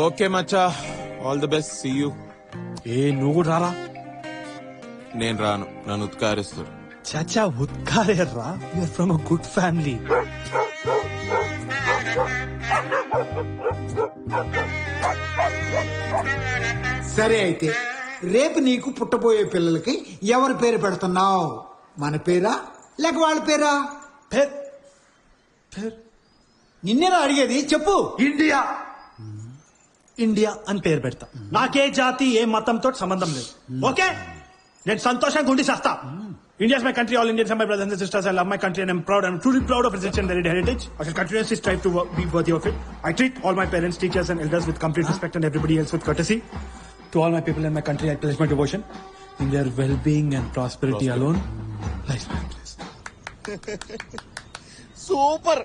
Okay మచ్చా, all the best, see you. నువ్వు కూడా రారా? నేను రాను, నన్ను ఉత్కారిస్తాడు. చాచా ఉత్కారేర్రా, you're from a good family. సరే అయితే రేపు నీకు పుట్టబోయే పిల్లలకి ఎవరి పేరు పెడుతున్నావు? మన పేరా లేక వాళ్ళ పేరా? పేర్ పేర్ నిన్నేనా అడిగేది, చెప్పు. ఇండియా ఇండియా అని పేరు పెడతా. నాకే జాతి ఏ మతంతో సంబంధం లేదు. ఓకే, నేను సంతోషంగా ఉండి చేస్తా. India is my country, all Indians are my brothers and sisters. I love my country and I'm proud. I'm truly proud of its rich and varied heritage. I shall continuously strive to be worthy of it. I treat all my parents, teachers and elders with complete respect and everybody else with courtesy. To all my people in my country, I pledge my devotion. In their well-being and prosperity alone lies my happiness. Super.